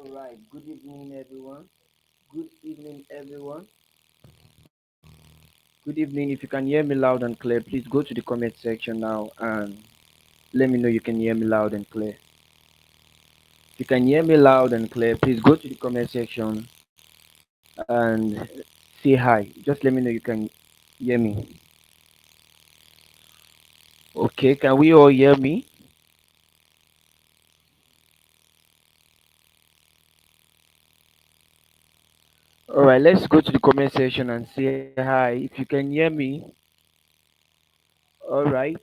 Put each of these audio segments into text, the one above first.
All right. Good evening, everyone. Good evening, everyone. Good evening. If you can hear me loud and clear, please go to the comment section now and let me know you can hear me loud and clear. If you can hear me loud and clear, please go to the comment section and say hi. Just let me know you can hear me. Okay, can we all hear me? All right, let's go to the comment section and say hi. If you can hear me, all right.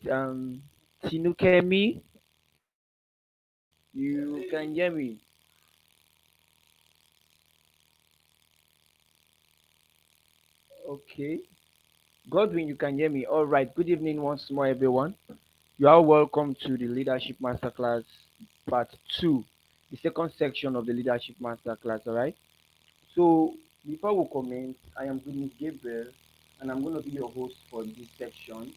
Tinukemi, you can hear me. Okay. Godwin, you can hear me. All right. Good evening once more, everyone. You are welcome to the Leadership Masterclass Part 2, the second section of the Leadership Masterclass. All right. So, before we comment, I am Goodness Gabriel, and I'm going to be your host for this section.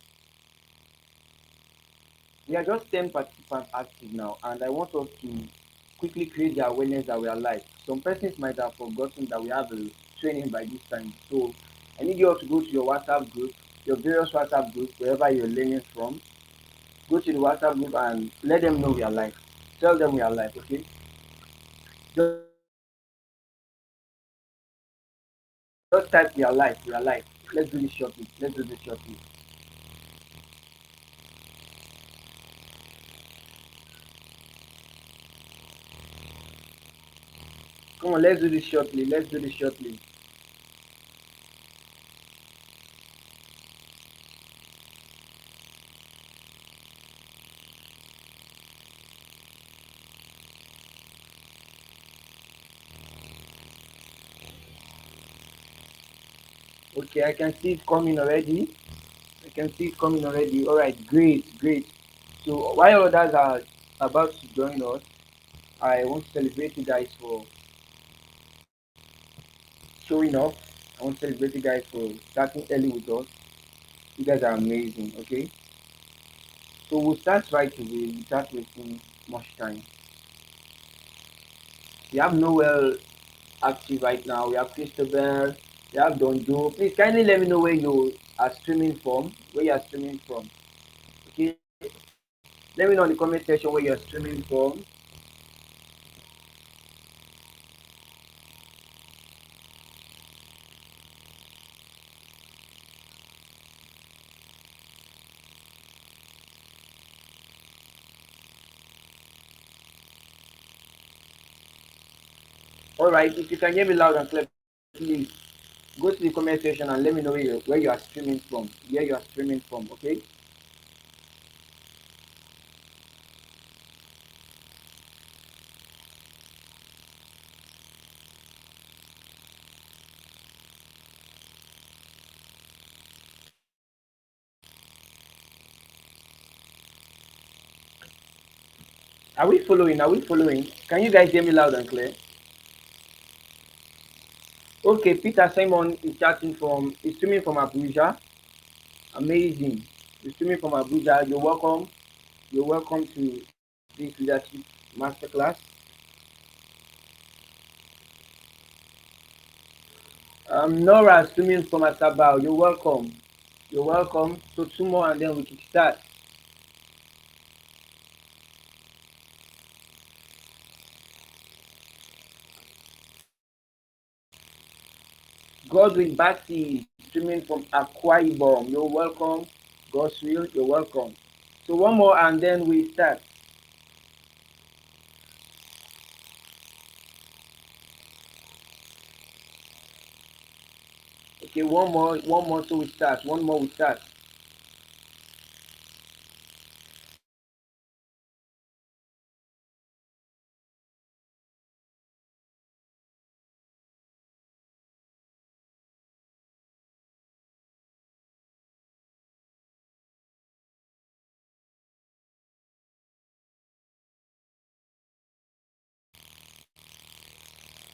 We are just 10 participants active now, and I want us to quickly create the awareness that we are live. Some persons might have forgotten that we have a training by this time. So I need you all to go to your WhatsApp group, your various WhatsApp groups, wherever you're learning from. Go to the WhatsApp group and let them know we are live. Tell them we are live, okay? Just type we are live, we are live. Let's do this shortly. Let's do this shortly. Come on, let's do this shortly. Let's do this shortly. Okay, I can see it coming already. I can see it coming already. All right, great, great. So while others are about to join us, I want to celebrate you guys for showing up. I want to celebrate you guys for starting early with us. You guys are amazing, okay? So we'll start right away without wasting much time. We have Noel active right now. We have Christopher. We have Donjo. Please kindly let me know where you are streaming from. Where you are streaming from. Okay? Let me know in the comment section where you are streaming from. All right, if you can hear me loud and clear, please go to the comment section and let me know where you are streaming from. Where you are streaming from, okay? Are we following? Are we following? Can you guys hear me loud and clear? Okay, Peter Simon is chatting from, is streaming from Abuja. Amazing. You're streaming from Abuja. You're welcome. You're welcome to this leadership masterclass. Nora streaming from Asaba. You're welcome. You're welcome. So two more and then we can start. Godwin Bati streaming from Akwa Ibom. You're welcome. Goswill, you're welcome. So one more and then we start. Okay, one more so we start. One more we start.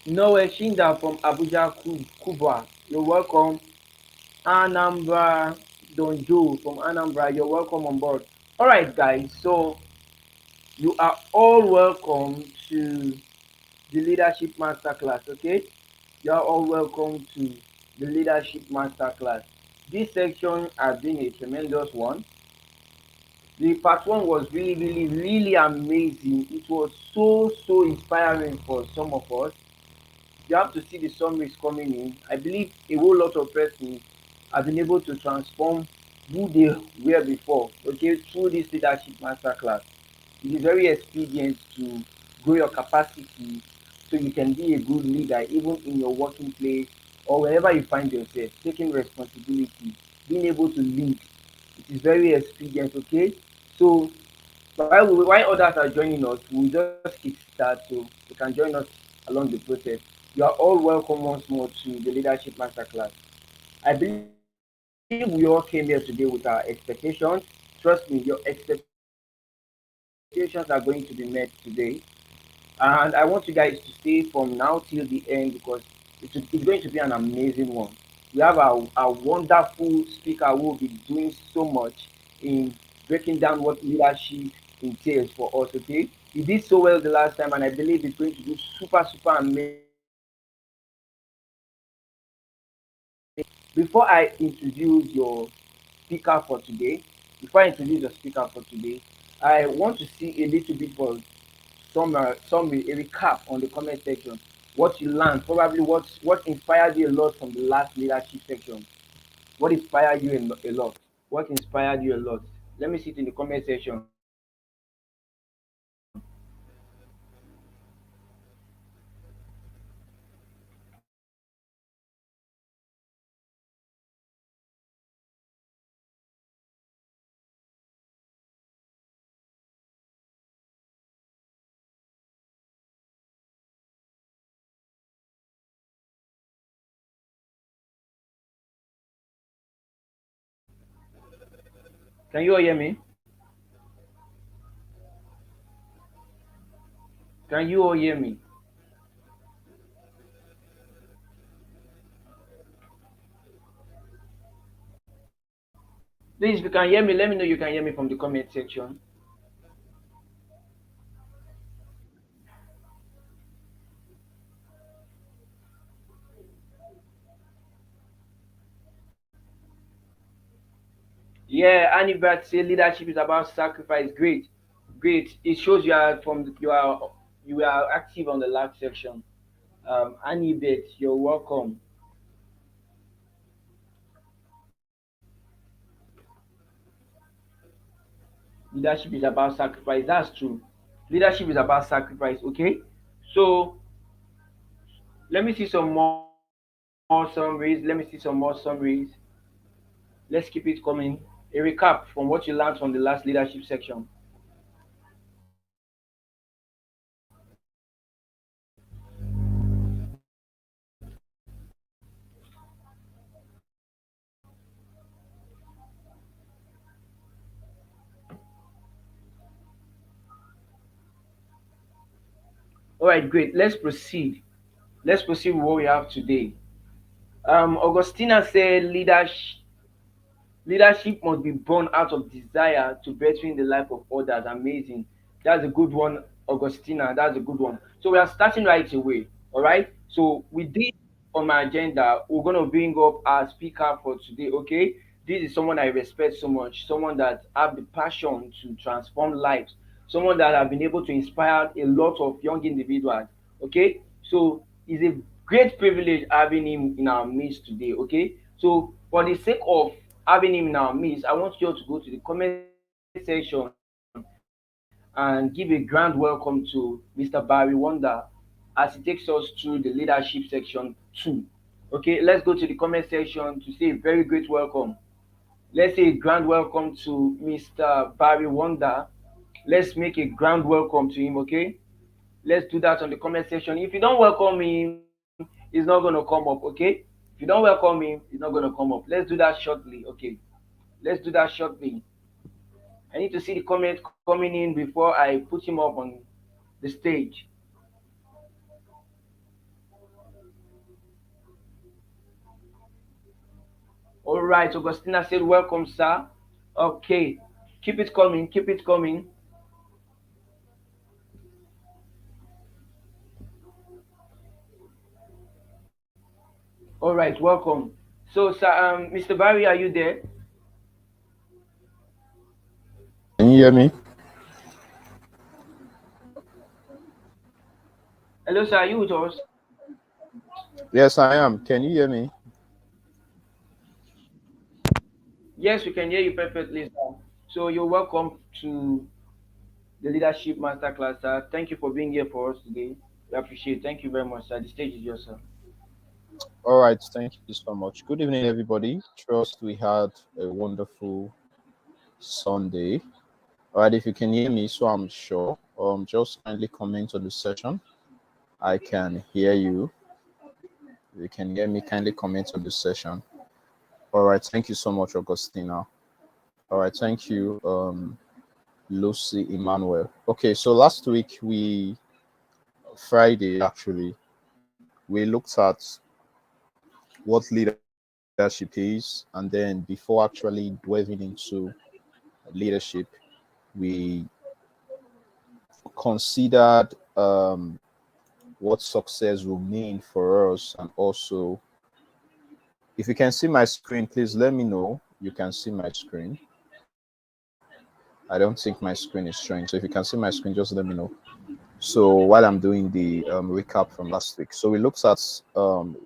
Noah Shinda from Abuja Kubwa. You're welcome. Anambra Donjo from Anambra. You're welcome on board. All right, guys. So you are all welcome to the Leadership Masterclass. Okay, you are all welcome to the Leadership Masterclass. This section has been a tremendous one. The part one was really amazing. It was so inspiring for some of us. You have to see the summaries coming in. I believe a whole lot of persons have been able to transform who they were before, okay, through this leadership masterclass. It is very expedient to grow your capacity so you can be a good leader even in your working place or wherever you find yourself, taking responsibility, being able to lead. It is very expedient, okay? So while others are joining us, we'll just kick start so you can join us along the process. You are all welcome once more to the Leadership Masterclass. I believe we all came here today with our expectations. Trust me, your expectations are going to be met today. And I want you guys to stay from now till the end because it's going to be an amazing one. We have a wonderful speaker who will be doing so much in breaking down what leadership entails for us, okay? He did so well the last time, and I believe he's going to do super amazing. Before I introduce your speaker for today, before I introduce your speaker for today, I want to see a little bit for some a recap on the comment section. What you learned, probably what inspired you a lot from the last leadership section. What inspired you a lot? What inspired you a lot? Let me see it in the comment section. Can you all hear me? Can you all hear me? Please, if you can hear me, let me know you can hear me from the comment section. Yeah, Anibert say leadership is about sacrifice. Great, great. It shows you are active on the last section. Anibet, you're welcome. Leadership is about sacrifice. That's true. Leadership is about sacrifice. Okay, so Let me see some more summaries. Let's keep it coming. A recap from what you learned from the last leadership section. All right, great. Let's proceed. Let's proceed with what we have today. Augustina said leadership must be born out of desire to bettering the life of others. Amazing. That's a good one, Augustina. That's a good one. So we are starting right away. All right. So with this on my agenda, we're gonna bring up our speaker for today. Okay. This is someone I respect so much. Someone that have the passion to transform lives. Someone that have been able to inspire a lot of young individuals. Okay. So it's a great privilege having him in our midst today. Okay. So for the sake of having him in our midst, I want you all to go to the comment section and give a grand welcome to Mr. Barry Wonder as he takes us through the leadership section 2. Okay, let's go to the comment section to say a very great welcome. Let's say a grand welcome to Mr. Barry Wonder. Let's make a grand welcome to him, okay? Let's do that on the comment section. If you don't welcome him, it's not gonna come up, okay? If you don't welcome him, it's not gonna come up. Let's do that shortly, okay? Let's do that shortly. I need to see the comment coming in before I put him up on the stage. All right, Augustina said, "Welcome, sir." Okay, keep it coming, keep it coming. All right, welcome. So, sir, Mr. Barry, are you there? Can you hear me? Hello, sir, are you with us? Yes, I am. Can you hear me? Yes, we can hear you perfectly, sir. So, you're welcome to the Leadership Masterclass, sir. Thank you for being here for us today. We appreciate it. Thank you very much, sir. The stage is yours, sir. All right. Thank you so much. Good evening, everybody. Trust we had a wonderful Sunday. All right. If you can hear me, so I'm sure. Just kindly comment on the session. I can hear you. If you can hear me, kindly comment on the session. All right. Thank you so much, Augustina. All right. Thank you, Lucy Emmanuel. Okay. So last week Friday actually, we looked at what leadership is, and then before actually delving into leadership, we considered what success will mean for us, and also, if you can see my screen, please let me know. You can see my screen. I don't think my screen is showing, so if you can see my screen, just let me know. So while I'm doing the recap from last week, so we looked at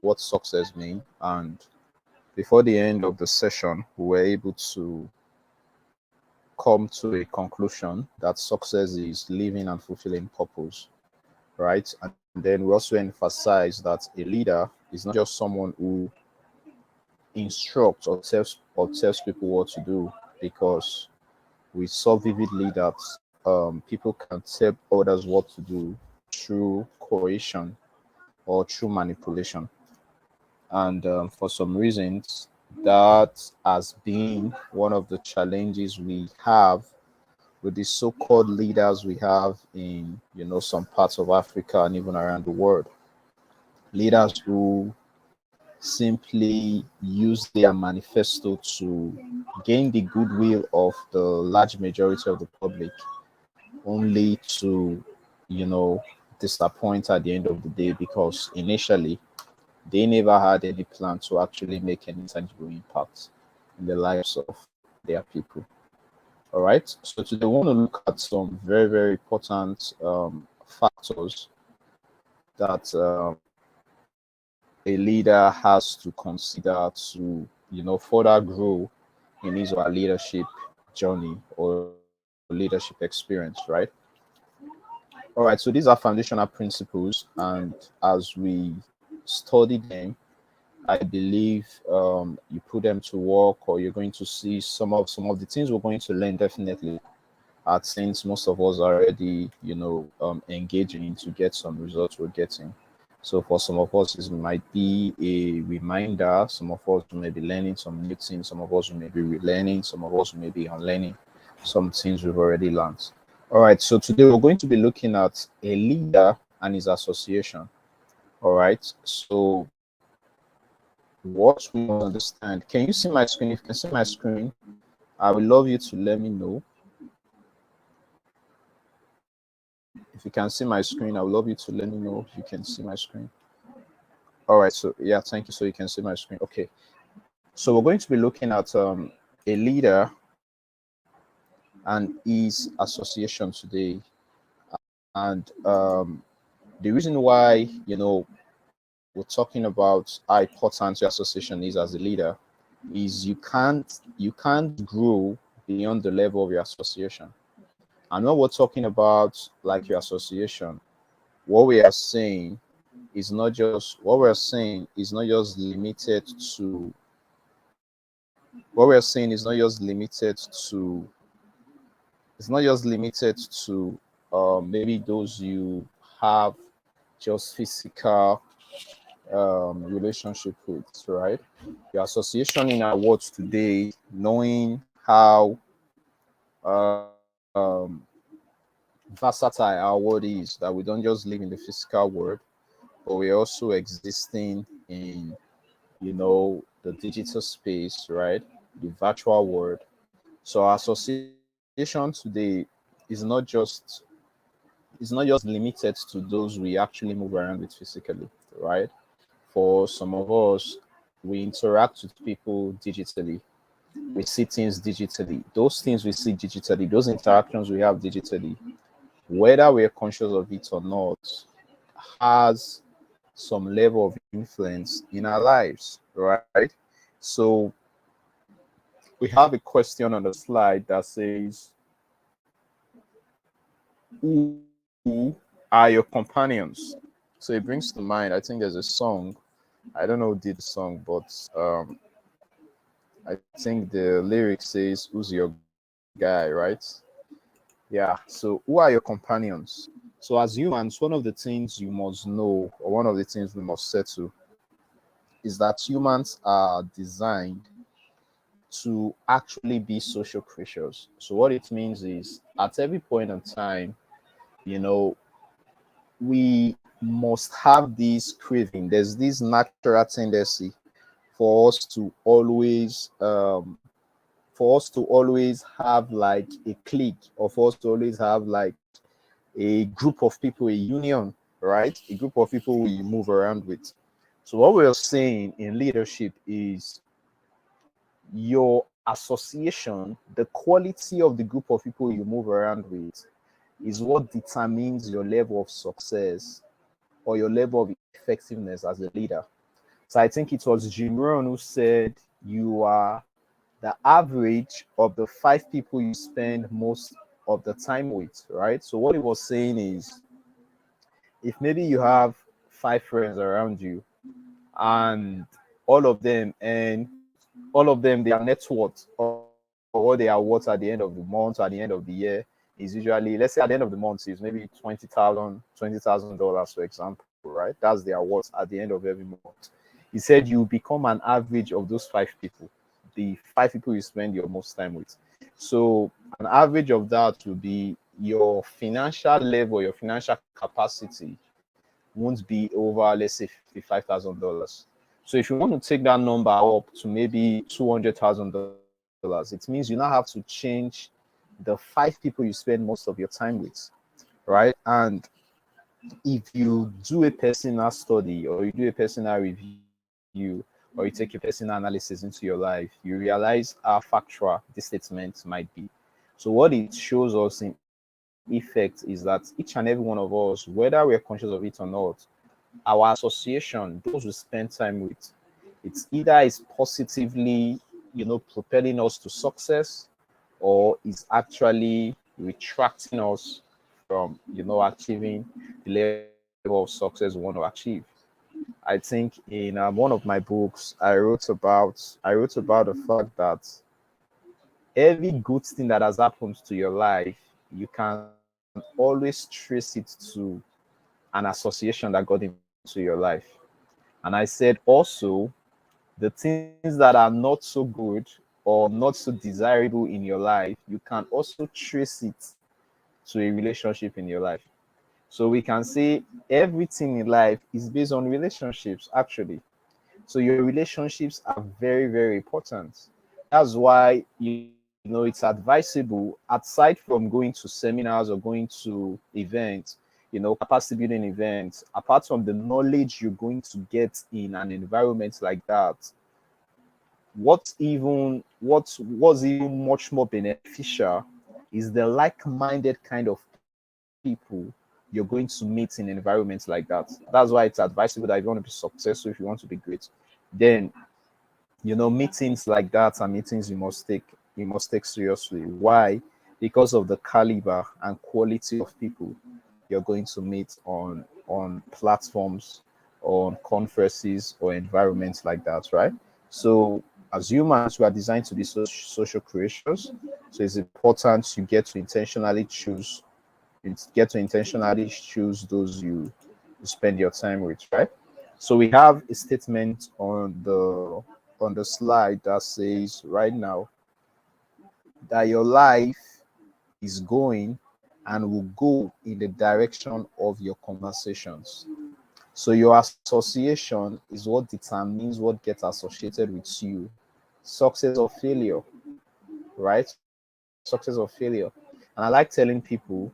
what success mean, and before the end of the session, we were able to come to a conclusion that success is living and fulfilling purpose, right? And then we also emphasize that a leader is not just someone who instructs or tells people what to do, because we saw vividly that people can tell others what to do through coercion or through manipulation. And for some reasons, that has been one of the challenges we have with the so-called leaders we have in some parts of Africa and even around the world. Leaders who simply use their manifesto to gain the goodwill of the large majority of the public, only to you know disappoint at the end of the day, because initially they never had any plan to actually make any tangible impact in the lives of their people. All right. So today we want to look at some very, very important factors that a leader has to consider to, further grow in his or her leadership journey or leadership experience, right? All right. So these are foundational principles, and as we study them, I believe you put them to work, or you're going to see some of the things we're going to learn definitely are things most of us are already, engaging to get some results we're getting. So for some of us, it might be a reminder. Some of us may be learning some new things. Some of us may be relearning. Some of us may be unlearning some things we've already learned. All right. So today we're going to be looking at a leader and his association. All right. So what we must understand. Can you see my screen? If you can see my screen, I would love you to let me know. If you can see my screen, I would love you to let me know if you can see my screen. All right. So yeah, thank you. So you can see my screen. Okay. So we're going to be looking at a leader and his association today. And the reason why, we're talking about how important your association is as a leader is you can't grow beyond the level of your association. And when we're talking about like your association, what we are saying is not just limited to what we're saying is not just limited to it's not just limited to maybe those you have just physical relationship with, right? Your association in our words today, knowing how um, versatile our world is, that we don't just live in the physical world, but we're also existing in, the digital space, right? The virtual world. So our association today is not just limited to those we actually move around with physically, right? For some of us, we interact with people digitally. We see things digitally. Those things we see digitally, those interactions we have digitally, whether we're conscious of it or not, has some level of influence in our lives, right? So we have a question on the slide that says, who are your companions? So it brings to mind, I think there's a song. I don't know who did the song, but I think the lyric says, "Who's your guy?" Right? Yeah. So who are your companions? So as humans, one of the things you must know, or one of the things we must settle, is that humans are designed to actually be social creatures. So what it means is, at every point in time, you know, we must have this craving. There's this natural tendency for us to always have like a clique, or for us to always have like a group of people, a union, right? A group of people we move around with. So what we're saying in leadership is your association, the quality of the group of people you move around with is what determines your level of success or your level of effectiveness as a leader. So I think it was Jim Rohn who said you are the average of the 5 people you spend most of the time with, right? So what he was saying is, if maybe you have 5 friends around you, and all of them and all of them, their net worth, or what they are worth at the end of the month or at the end of the year, is usually, let's say at the end of the month is maybe $20,000, for example, right? That's their worth at the end of every month. He said you become an average of those 5 people, the 5 people you spend your most time with. So an average of that will be your financial level, your financial capacity won't be over, let's say, $55,000. So if you want to take that number up to maybe $200,000, it means you now have to change the 5 people you spend most of your time with, right? And if you do a personal study, or you do a personal review, or you take a personal analysis into your life, you realize how factual this statement might be. So what it shows us in effect is that each and every one of us, whether we're conscious of it or not, our association, those we spend time with, it's either is positively, propelling us to success, or is actually retracting us from, achieving the level of success we want to achieve. I I think in one of my books, I wrote about the fact that every good thing that has happened to your life, you can always trace it to an association that got into your life. And I said also, the things that are not so good or not so desirable in your life, you can also trace it to a relationship in your life. So we can say everything in life is based on relationships, actually. So your relationships are very, very important. That's why it's advisable, aside from going to seminars or going to events, capacity building events, apart from the knowledge you're going to get in an environment like that, what was even much more beneficial is the like-minded kind of people you're going to meet in environments like that. That's why it's advisable that if you want to be successful, if you want to be great, then meetings like that are meetings you must take seriously. Why? Because of the caliber and quality of people you're going to meet on platforms, on conferences or environments like that, right? So as humans, we are designed to be social creatures. So it's important you get to intentionally choose those you spend your time with, right? So we have a statement on the slide that says right now that your life is going and will go in the direction of your conversations. So your association is what determines what gets associated with you. Success or failure, right? Success or failure. And I like telling people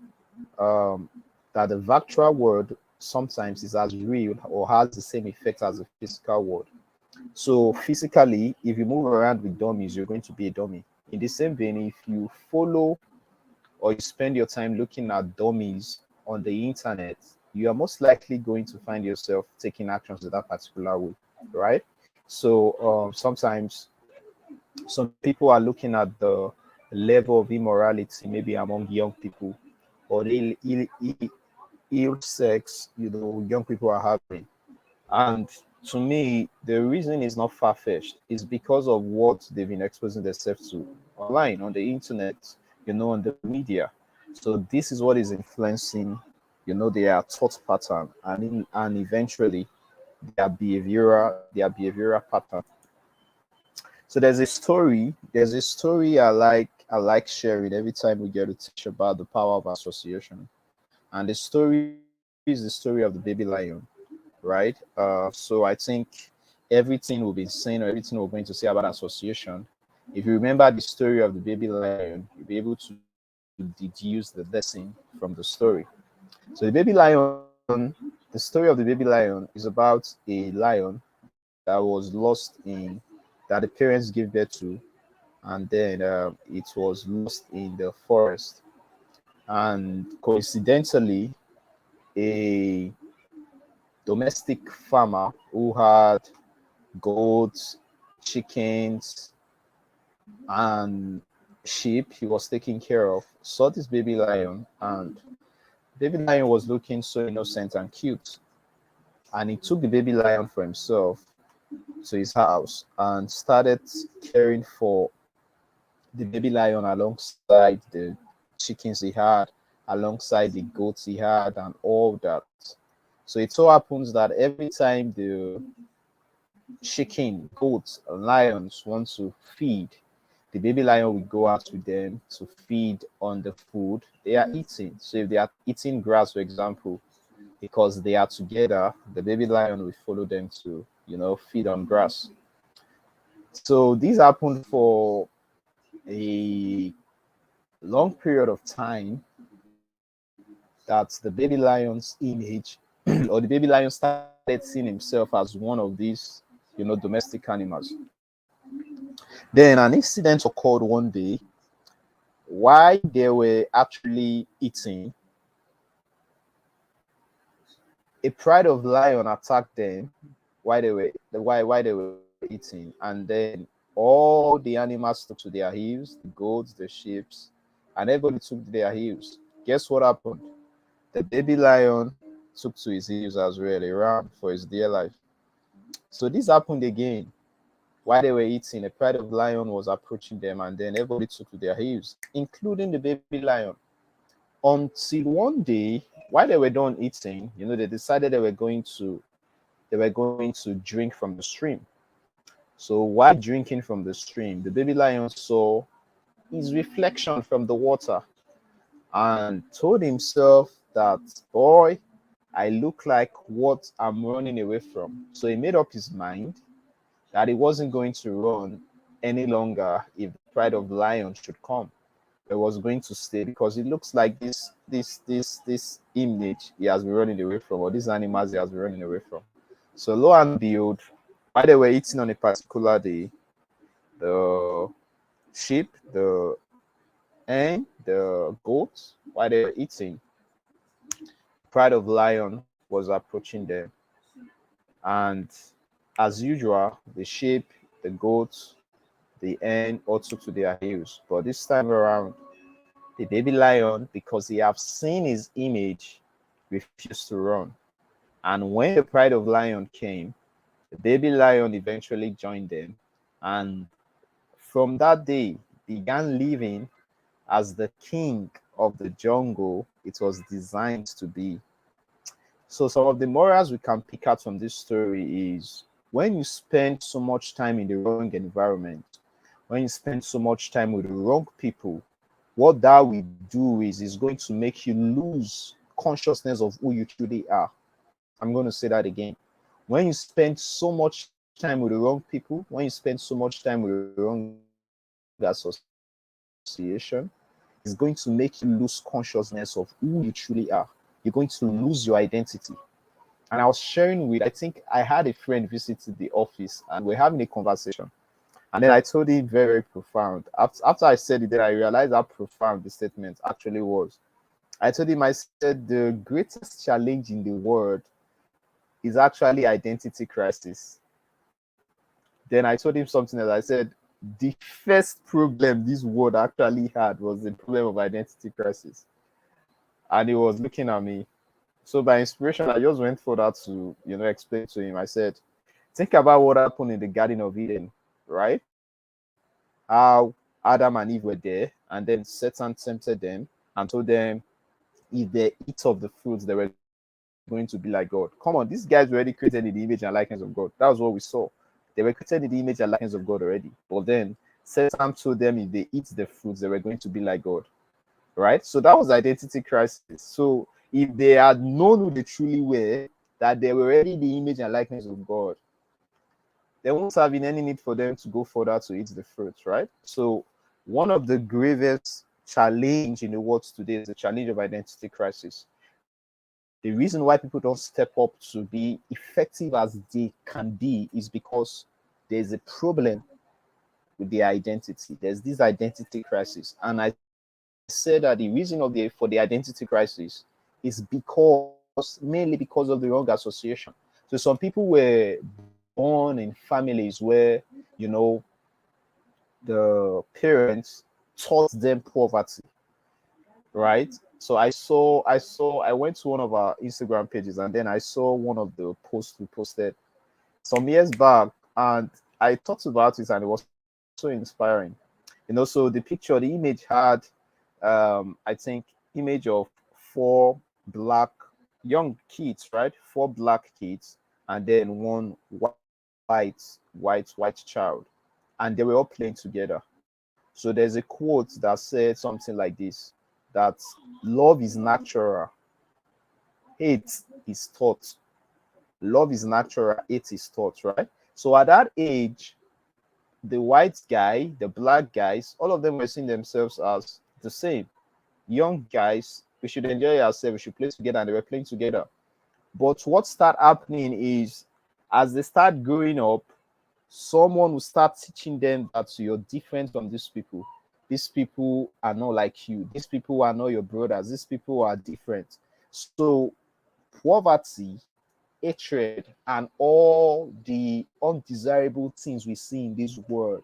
um, that the virtual world sometimes is as real or has the same effect as the physical world. So physically, if you move around with dummies, you're going to be a dummy. In the same vein, if you follow or you spend your time looking at dummies on the internet, you are most likely going to find yourself taking actions in that particular way, right? So sometimes some people are looking at the level of immorality, maybe among young people, or the ill sex, young people are having. And to me, the reason is not far fetched. It's because of what they've been exposing themselves to online, on the internet, on the media. So this is what is influencing, their thought pattern and eventually their behavioral pattern. So there's a story I like sharing every time we get to teach about the power of association. And the story is the story of the baby lion, right? So I think everything we've been saying or everything we're going to say about association, if you remember the story of the baby lion, you'll be able to deduce the lesson from the story. So the story of the baby lion is about a lion that was lost that the parents gave birth to, and then it was lost in the forest. And coincidentally, a domestic farmer who had goats, chickens, and sheep he was taking care of saw this baby lion, and baby lion was looking so innocent and cute. And he took the baby lion for himself to his house and started caring for the baby lion alongside the chickens he had, alongside the goats he had, and all that. So it so happens that every time the chicken, goats, and lions want to feed, the baby lion will go out with them to feed on the food they are eating. So if they are eating grass, for example, because they are together, the baby lion will follow them to, feed on grass. So this happened for a long period of time that the baby lion's image or the baby lion started seeing himself as one of these, domestic animals. Then an incident occurred one day while they were actually eating. A pride of lion attacked them while they were eating, and then all the animals took to their heels, the goats, the sheep, and everybody took to their heels. Guess what happened? The baby lion took to his heels as well. He ran for his dear life. So this happened again. While they were eating, a pride of lion was approaching them, and then everybody took to their heels, including the baby lion. Until one day, while they were done eating, they decided they were going to drink from the stream. So while drinking from the stream, the baby lion saw his reflection from the water and told himself that, boy, I look like what I'm running away from. So he made up his mind that he wasn't going to run any longer if the pride of lion should come. He was going to stay because it looks like this image he has been running away from, or these animals he has been running away from. So lo and behold, while they were eating on a particular day, the sheep, the hen, the goats, while they were eating, pride of lion was approaching them. And as usual, the sheep, the goats, the hen all took to their heels. But this time around, the baby lion, because he have seen his image, refused to run. And when the pride of lion came, the baby lion eventually joined them. And from that day, began living as the king of the jungle it was designed to be. So some of the morals we can pick out from this story is when you spend so much time in the wrong environment, when you spend so much time with the wrong people, what that will do is going to make you lose consciousness of who you truly are. I'm going to say that again. When you spend so much time with the wrong people, when you spend so much time with the wrong association, it's going to make you lose consciousness of who you truly are. You're going to lose your identity. And I was sharing with, I think I had a friend visit the office and we're having a conversation. And then I told him very, very profound. After I said it, then I realized how profound the statement actually was. I told him, I said, the greatest challenge in the world is actually identity crisis. Then I told him something else. I said, the first problem this world actually had was the problem of identity crisis. And he was looking at me. So by inspiration, I just went further to, explain to him. I said, think about what happened in the Garden of Eden, right? How Adam and Eve were there, and then Satan tempted them and told them if they eat of the fruits, they were going to be like God. Come on, these guys were already created in the image and likeness of God. That was what we saw. They were created in the image and likeness of God already. But then Satan told them if they eat the fruits, they were going to be like God. Right? So that was identity crisis. So if they had known who they truly were, that they were already the image and likeness of God, there won't have been any need for them to go further to eat the fruit, right? So one of the gravest challenge in the world today is the challenge of identity crisis. The reason why people don't step up to be effective as they can be is because there's a problem with their identity. There's this identity crisis. And I said that the reason for the identity crisis is mainly because of the wrong association. So some people were born in families where, you know, the parents taught them poverty, right? So I went to one of our Instagram pages and then I saw one of the posts we posted some years back, and I thought about it and it was so inspiring. So the picture, the image had, I think, image of four black young kids, right? Four black kids, and then one white child, and they were all playing together. So there's a quote that said something like this: that love is natural, hate is taught. Love is natural, hate is taught, right? So at that age, the white guy, the black guys, all of them were seeing themselves as the same. Young guys, we should enjoy ourselves, we should play together, and they were playing together. But what start happening is, as they start growing up, someone will start teaching them that you're different from these people. These people are not like you. These people are not your brothers. These people are different. So poverty, hatred, and all the undesirable things we see in this world,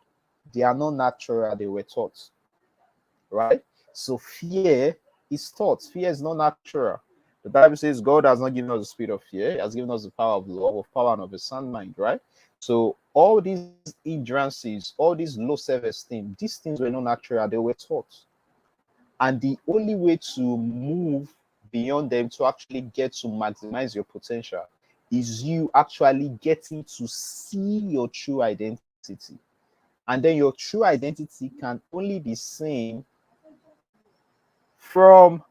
they are not natural, they were taught, right? So fear is taught. Fear is not natural. The Bible says God has not given us the spirit of fear, He has given us the power of love, of power, and of a sound mind, right? So all these hindrances, all these low self-esteem, these things were not natural, they were taught. And the only way to move beyond them, to actually get to maximize your potential, is you actually getting to see your true identity. And then your true identity can only be seen from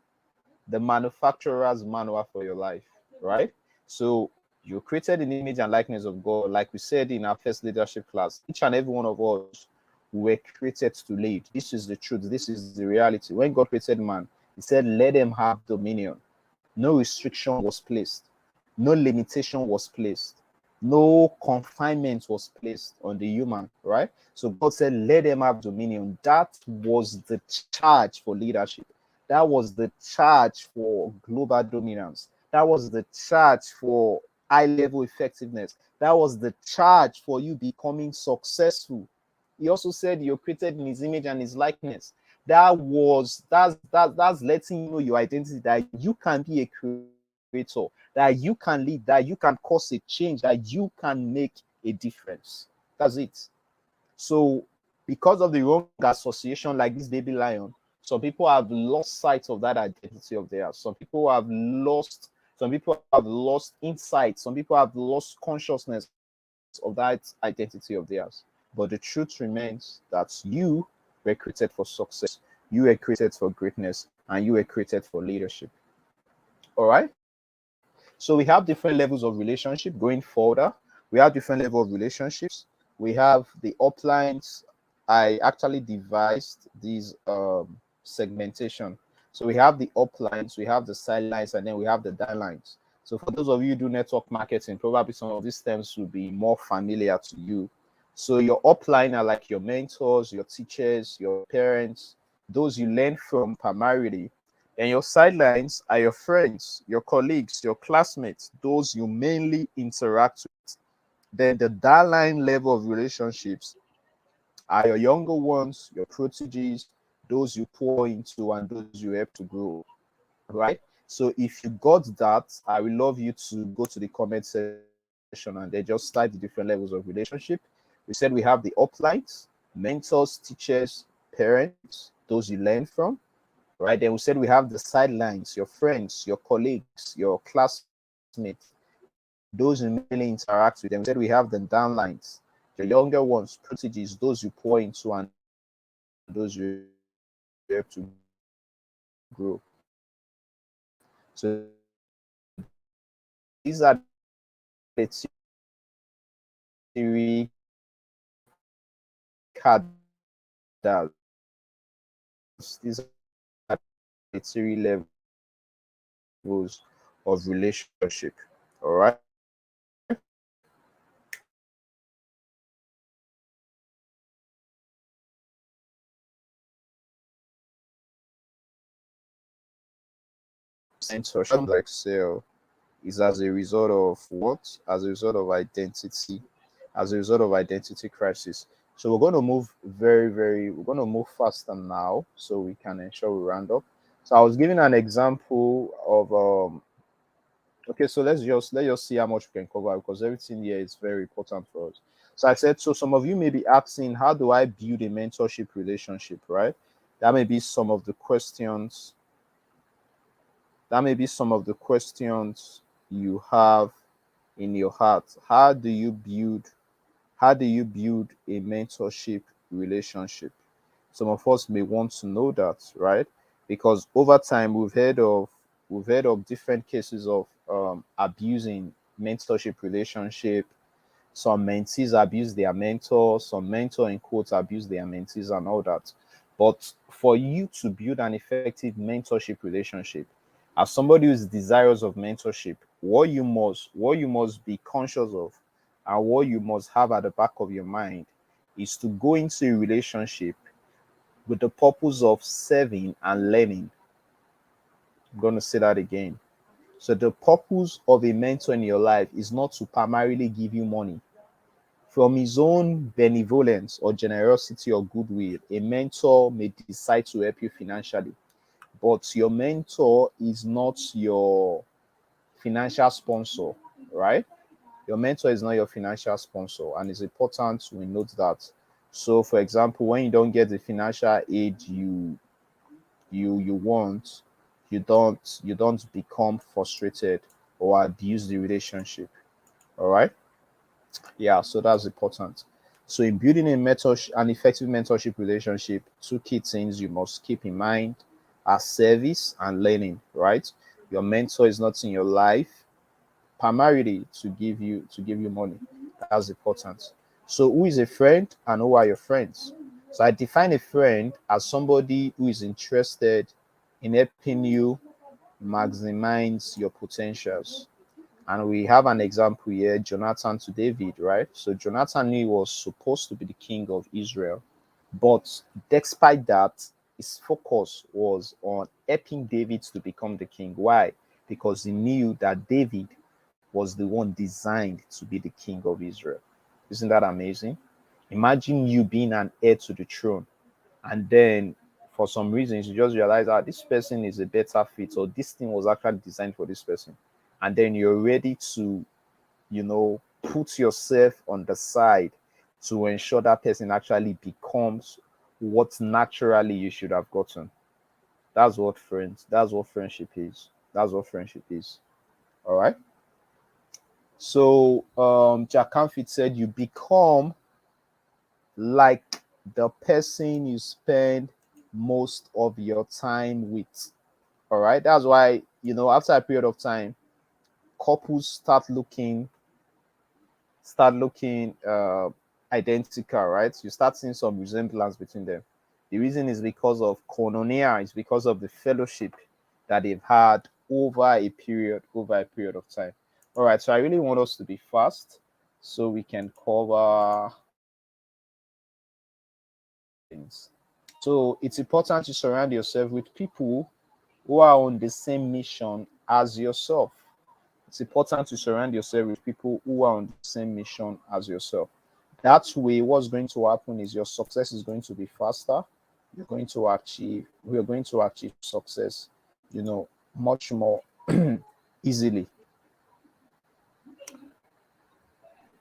the manufacturer's manual for your life, right? So you're created in the image and likeness of God. Like we said in our first leadership class, each and every one of us were created to lead. This is the truth. This is the reality. When God created man, He said, let them have dominion. No restriction was placed. No limitation was placed. No confinement was placed on the human, right? So God said, let them have dominion. That was the charge for leadership. That was the charge for global dominance. That was the charge for high level effectiveness. That was the charge for you becoming successful. He also said you're created in His image and His likeness. That's letting you know your identity, that you can be a creator, that you can lead, that you can cause a change, that you can make a difference. That's it. So because of the wrong association, like this baby lion, some people have lost sight of that identity of theirs. Some people have lost insight, some people have lost consciousness of that identity of theirs. But the truth remains that you were created for success, you were created for greatness, and you were created for leadership. All right. So we have different levels of relationship going further. We have different levels of relationships. We have the uplines. I actually devised these segmentation. So we have the uplines, we have the sidelines, and then we have the downlines. So for those of you who do network marketing, probably some of these terms will be more familiar to you. So your upline are like your mentors, your teachers, your parents, those you learn from primarily. And your sidelines are your friends, your colleagues, your classmates, those you mainly interact with. Then the downline level of relationships are your younger ones, your proteges, those you pour into and those you help to grow, right? So if you got that, I will love you to go to the comment section and then just type the different levels of relationship. We said we have the uplines, mentors, teachers, parents, those you learn from, right? Then we said we have the sidelines, your friends, your colleagues, your classmates, those you mainly interact with. Then we said we have the downlines, your younger ones, proteges, those you pour into and those you help to grow. So these are the these are the three levels of relationship. All right. Mentorship excel is as a result of what? As a result of identity, as a result of identity crisis. So we're going to move we're going to move faster now so we can ensure we round up. So I was giving an example of okay, so let's just see how much we can cover because everything here is very important for us. So I said, so some of you may be asking, how do I build a mentorship relationship, right? That may be some of the questions. That may be some of the questions you have in your heart. How do you build a mentorship relationship? Some of us may want to know that, right? Because over time we've heard of different cases of abusing mentorship relationship. Some mentees abuse their mentors, some mentor in quotes abuse their mentees and all that. But for you to build an effective mentorship relationship, as somebody who is desirous of mentorship, what you must be conscious of and what you must have at the back of your mind is to go into a relationship with the purpose of serving and learning. I'm going to say that again. So the purpose of a mentor in your life is not to primarily give you money. From his own benevolence or generosity or goodwill, a mentor may decide to help you financially. but your mentor is not your financial sponsor, right? Your mentor is not your financial sponsor, and it's important we note that. So, for example, when you don't get the financial aid you want, you don't become frustrated or abuse the relationship. All right. Yeah, so that's important. So in building an effective mentorship relationship, two key things you must keep in mind are service and learning, right? Your mentor is not in your life primarily to give you money. That's important. So who is a friend and who are your friends? So I define a friend as somebody who is interested in helping you maximize your potentials. And we have an example here, Jonathan to David, right? So Jonathan knew he was supposed to be the king of Israel. But despite that, his focus was on helping David to become the king. Why? Because he knew that David was the one designed to be the king of Israel. Isn't that amazing? Imagine you being an heir to the throne, and then for some reasons you just realize that this person is a better fit, or this thing was actually designed for this person, and then you're ready to put yourself on the side to ensure that person actually becomes what naturally you should have gotten. That's what friendship is. That's what friendship is. All right. So Jack Canfield said you become like the person you spend most of your time with. All right. That's why, after a period of time, couples start looking identical, right? You start seeing some resemblance between them. The reason is because of koinonia, it's because of the fellowship that they've had over a period of time. All right, so I really want us to be fast so we can cover things. So it's important to surround yourself with people who are on the same mission as yourself. It's important to surround yourself with people who are on the same mission as yourself. That way, what's going to happen is your success is going to be faster. We are going to achieve success, much more easily.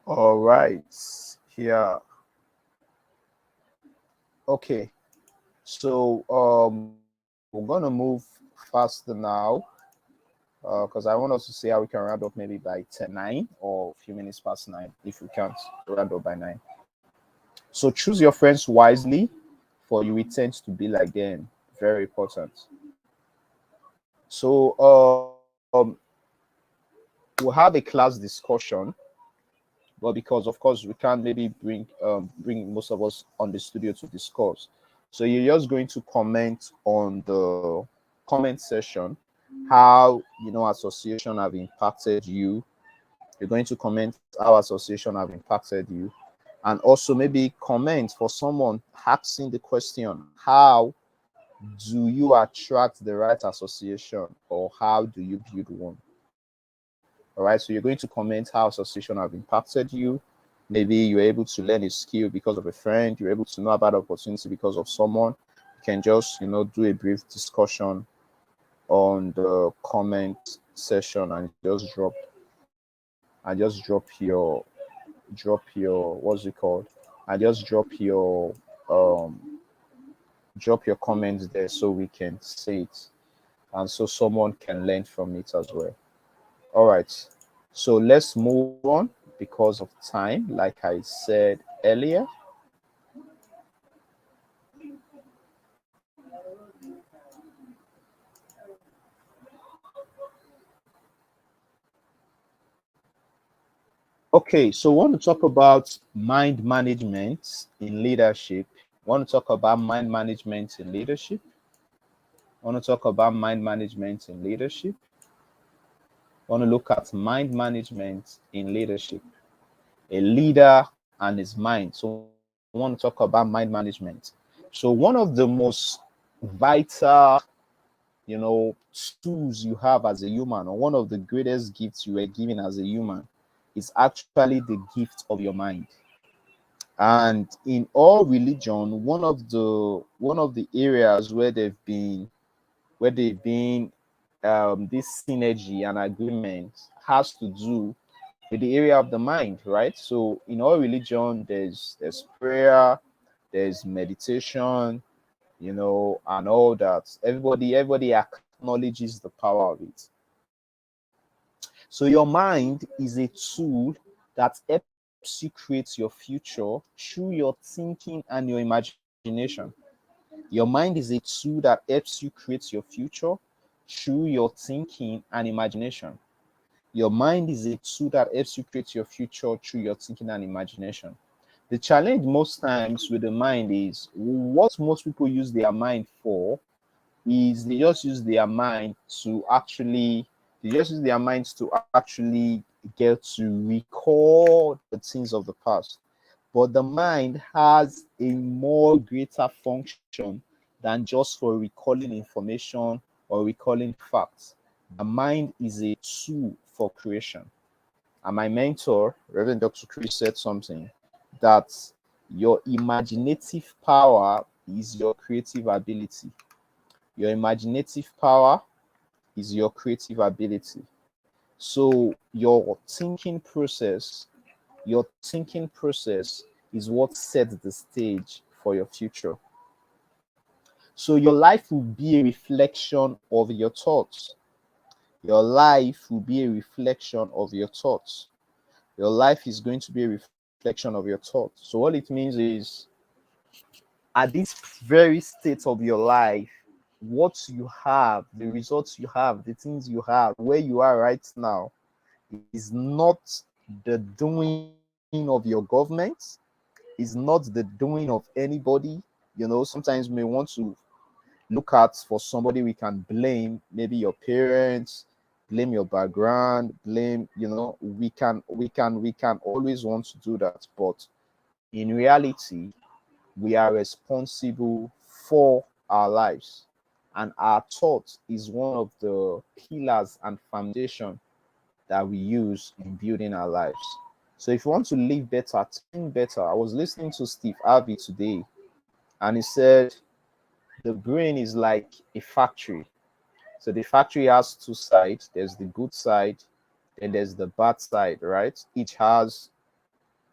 All right. Yeah. Okay. So we're gonna move faster now because I want us to see how we can round up maybe by 9 or a few minutes past 9 if we can't round up by 9. So choose your friends wisely, for you intend to be like them. Very important. So we'll have a class discussion, but because of course we can't maybe bring most of us on the studio to discuss. So you're just going to comment on the comment section how association have impacted you. You're going to comment how association have impacted you, and also maybe comment for someone asking the question, how do you attract the right association, or how do you build one? All right, so you're going to comment how association have impacted you. Maybe you're able to learn a skill because of a friend, you're able to know about opportunity because of someone. You can just do a brief discussion on the comment session and just drop your what's it called, and just um drop your comments there so we can see it, and so someone can learn from it as well. All right, so let's move on because of time, like I said earlier. Okay, so we want to talk about mind management in leadership. We want to talk about mind management in leadership. I want to talk about mind management in leadership. I want to look at mind management in leadership, a leader and his mind. So I want to talk about mind management. So one of the most vital, tools you have as a human, or one of the greatest gifts you were given as a human, is actually the gift of your mind. And in all religion, one of the areas where they've been where they've been this synergy and agreement has to do with the area of the mind, right? So in all religion, there's prayer, there's meditation, and all that. Everybody acknowledges the power of it. So your mind is a tool that helps you create your future through your thinking and your imagination. Your mind is a tool that helps you create your future through your thinking and imagination. Your mind is a tool that helps you create your future through your thinking and imagination. The challenge most times with the mind is what most people use their mind for is they just use their mind to actually get to recall the things of the past. But the mind has a more greater function than just for recalling information or recalling facts. The mind is a tool for creation. And my mentor, Reverend Dr. Chris, said something that your imaginative power is your creative ability. Your imaginative power is your creative ability. So your thinking process is what sets the stage for your future. So your life will be a reflection of your thoughts. Your life will be a reflection of your thoughts. Your life is going to be a reflection of your thoughts. So what it means is at this very state of your life, what you have, the results you have, the things you have, where you are right now is not the doing of your government, is not the doing of anybody. Sometimes we may want to look at for somebody we can blame, maybe your parents, blame your background, blame, we can always want to do that. But in reality, we are responsible for our lives. And our thought is one of the pillars and foundation that we use in building our lives. So if you want to live better, think better. I was listening to Steve Harvey today, and he said the brain is like a factory. So the factory has two sides. There's the good side, then there's the bad side, right? Each has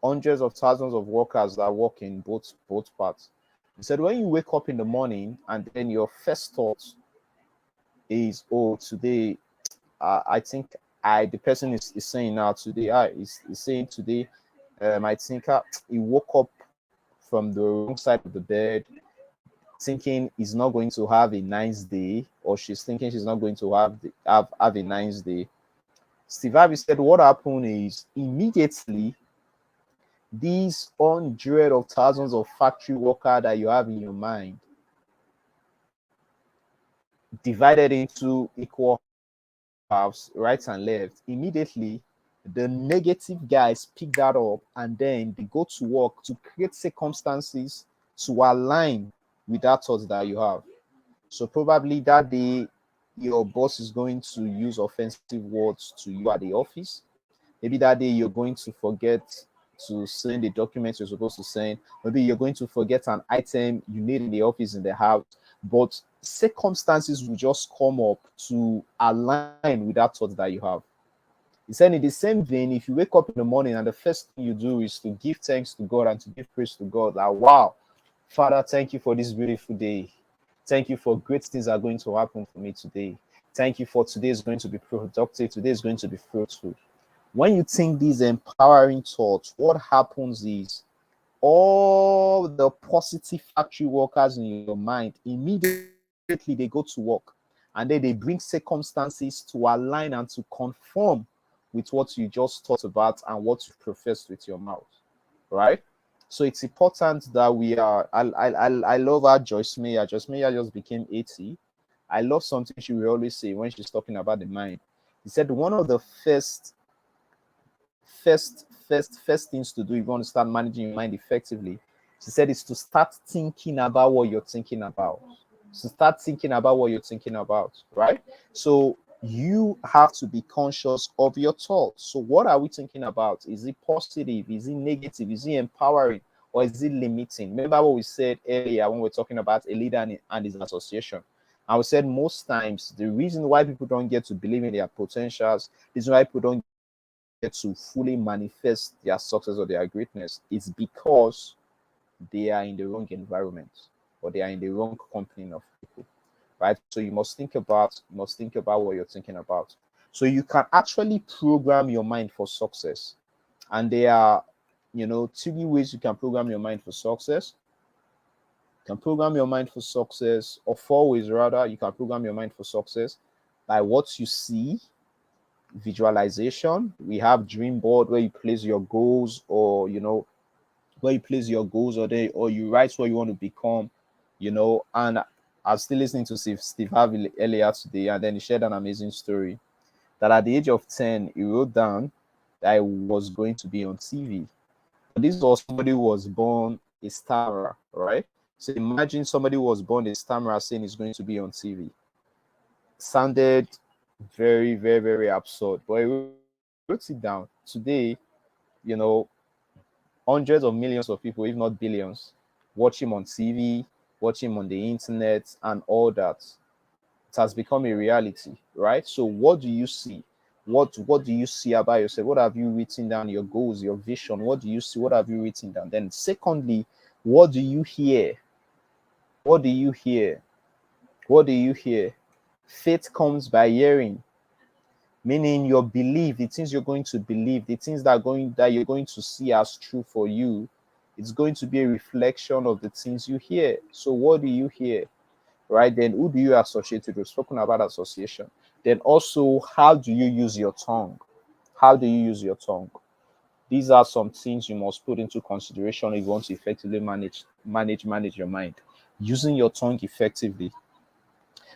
hundreds of thousands of workers that work in both parts. He said when you wake up in the morning and then your first thought is, oh, today, I think the person is saying now today, is saying today, I think he woke up from the wrong side of the bed, thinking he's not going to have a nice day, or she's thinking she's not going to have a nice day. Steve Harvey said what happened is immediately these hundreds of thousands of factory workers that you have in your mind divided into equal halves, right and left. Immediately the negative guys pick that up and then they go to work to create circumstances to align with that thought that you have. So probably that day your boss is going to use offensive words to you at the office. Maybe that day you're going to forget to send the documents you're supposed to send. Maybe you're going to forget an item you need in the office, in the house. But circumstances will just come up to align with that thought that you have. He said, in the same vein, if you wake up in the morning and the first thing you do is to give thanks to God and to give praise to God, like, wow, Father, thank you for this beautiful day. Thank you for great things are going to happen for me today. Thank you for today is going to be productive. Today is going to be fruitful. When you think these empowering thoughts, what happens is all the positive factory workers in your mind immediately they go to work, and then they bring circumstances to align and to conform with what you just thought about and what you professed with your mouth, right? So it's important that we are. I love how Joyce Meyer. Joyce Meyer just became 80. I love something she will always say when she's talking about the mind. He said one of the first things to do if you want to start managing your mind effectively, she said, is to start thinking about what you're thinking about. So start thinking about what you're thinking about, right? So you have to be conscious of your thoughts. So what are we thinking about? Is it positive? Is it negative? Is it empowering? Or is it limiting? Remember what we said earlier when we are talking about a leader and his association. I would say most times the reason why people don't get to believe in their potentials, the reason why people don't get to fully manifest their success or their greatness is because they are in the wrong environment or they are in the wrong company of people. Right? So you must think about what you're thinking about. So you can actually program your mind for success. And there are, 3 ways you can program your mind for success. You can program your mind for success, or 4 ways rather, you can program your mind for success by what you see, visualization. We have dream board where you place your goals, or where you place your goals, or you write what you want to become, and I was still listening to Steve Harvey earlier today, and then he shared an amazing story that at the age of 10, he wrote down that he was going to be on TV. But this was somebody who was born a stammerer, right? So imagine somebody who was born a stammerer saying he's going to be on TV. Sounded very, very, very absurd. But he wrote it down. Today, you know, hundreds of millions of people, if not billions, watch him on TV, watch him on the internet, and all that. It has become a reality, right? So what do you see? What do you see about yourself? What have you written down? Your goals, your vision. What do you see? What have you written down? Then secondly, what do you hear? What do you hear? What do you hear? Faith comes by hearing, meaning your belief, the things you're going to believe, the things that you're going to see as true for you, it's going to be a reflection of the things you hear. So what do you hear? Right? Then who do you associate with? We've spoken about association. Then also, how do you use your tongue? How do you use your tongue? These are some things you must put into consideration if you want to effectively manage your mind. Using your tongue effectively.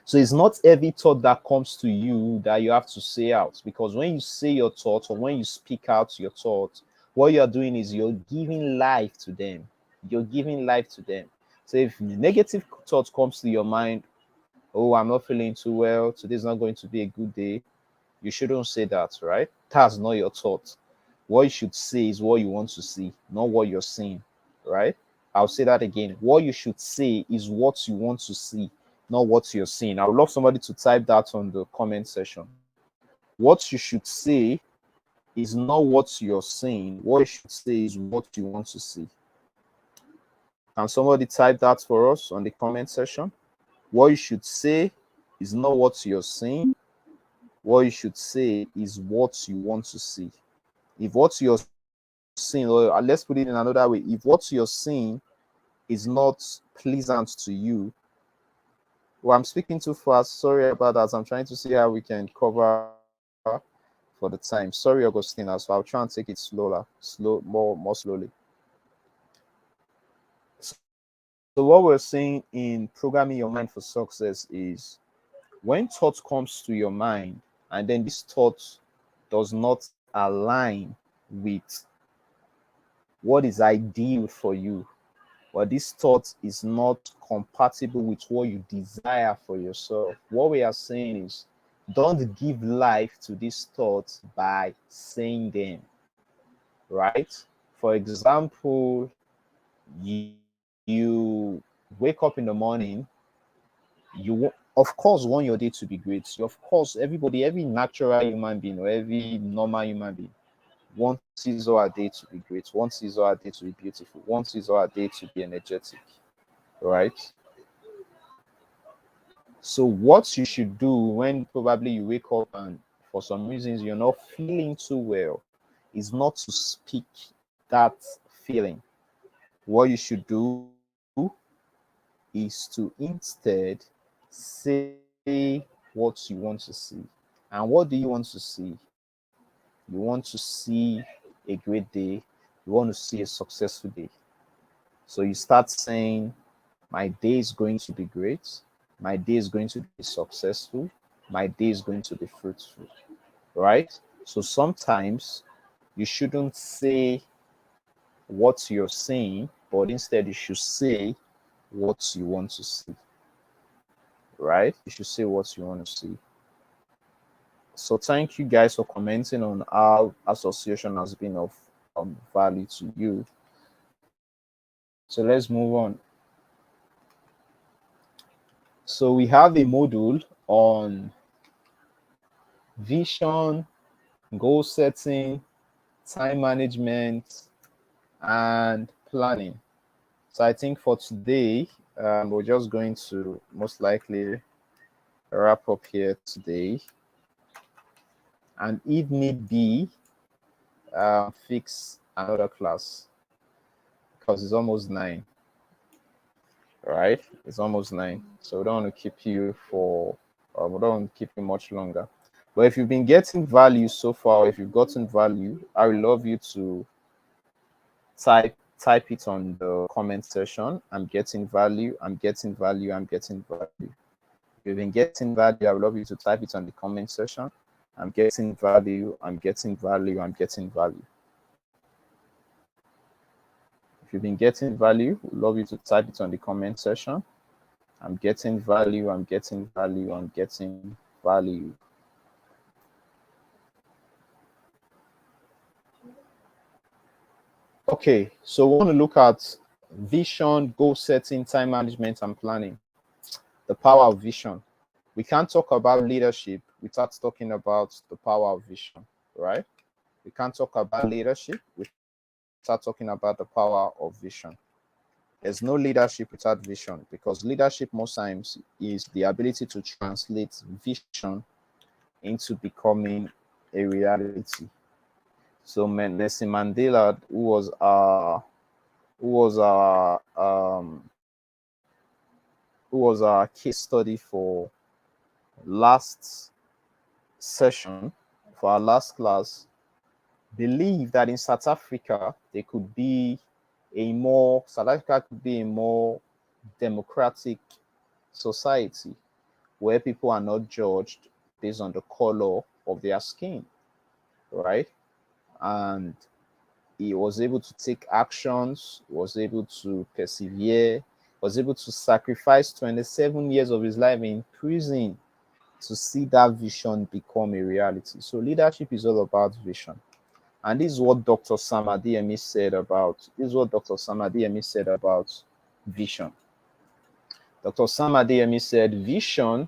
So it's not every thought that comes to you that you have to say out, because when you say your thoughts or when you speak out your thoughts, what you're doing is you're giving life to them. You're giving life to them. So if negative thought comes to your mind, oh, I'm not feeling too well, today's not going to be a good day, you shouldn't say that, right? That's not your thought. What you should say is what you want to see, not what you're seeing, right? I'll say that again. What you should say is what you want to see, not what you're seeing. I would love somebody to type that on the comment section. What you should say is not what you're saying. What you should say is what you want to see. Can somebody type that for us on the comment section? What you should say is not what you're saying. What you should say is what you want to see. If what you're seeing, or let's put it in another way, if what you're seeing is not pleasant to you, well, I'm speaking too fast. Sorry about that. I'm trying to see how we can cover for the time. Sorry, Augustina. So I'll try and take it more slowly. So what we're saying in programming your mind for success is when thought comes to your mind, and then this thought does not align with what is ideal for you, or this thought is not compatible with what you desire for yourself, what we are saying is don't give life to these thoughts by saying them, right? For example, you wake up in the morning, of course want your day to be great. Of course, every natural human being or every normal human being wants his or her day to be great, wants his or her day to be beautiful, wants his or her day to be energetic, right? So what you should do when probably you wake up and for some reasons you're not feeling too well is not to speak that feeling. What you should do is to instead say what you want to see. And what do you want to see? You want to see a great day. You want to see a successful day. So you start saying, my day is going to be great. My day is going to be successful. My day is going to be fruitful. Right? So sometimes you shouldn't say what you're saying, but instead you should say what you want to see. Right? You should say what you want to see. So thank you guys for commenting on how association has been of value to you. So let's move on. So we have a module on vision, goal setting, time management, and planning. So I think for today, we're just going to most likely wrap up here today. And if need be, fix another class because it's almost 9. Right? It's almost 9. So we don't want to keep you for, we don't want to keep you much longer. But if you've been getting value so far, if you've gotten value, I would love you to type it on the comment section. I'm getting value, I'm getting value, I'm getting value. If you've been getting value, I would love you to type it on the comment section. I'm getting value, I'm getting value, I'm getting value. If you've been getting value, we'd love you to type it on the comment section. I'm getting value, I'm getting value, I'm getting value. Okay, so we want to look at vision, goal setting, time management, and planning. The power of vision. We can't talk about leadership without talking about the power of vision, right? We can't talk about leadership without talking about the power of vision. There's no leadership without vision, because leadership most times is the ability to translate vision into becoming a reality. So Nelson Mandela, who was our case study for last session, for our last class, believed that in South Africa South Africa could be a more democratic society where people are not judged based on the color of their skin, right? And he was able to take actions, was able to persevere, was able to sacrifice 27 years of his life in prison to see that vision become a reality. So leadership is all about vision. And this is what Dr. Sam Adeyemi said about vision. Dr. Sam Adeyemi said, vision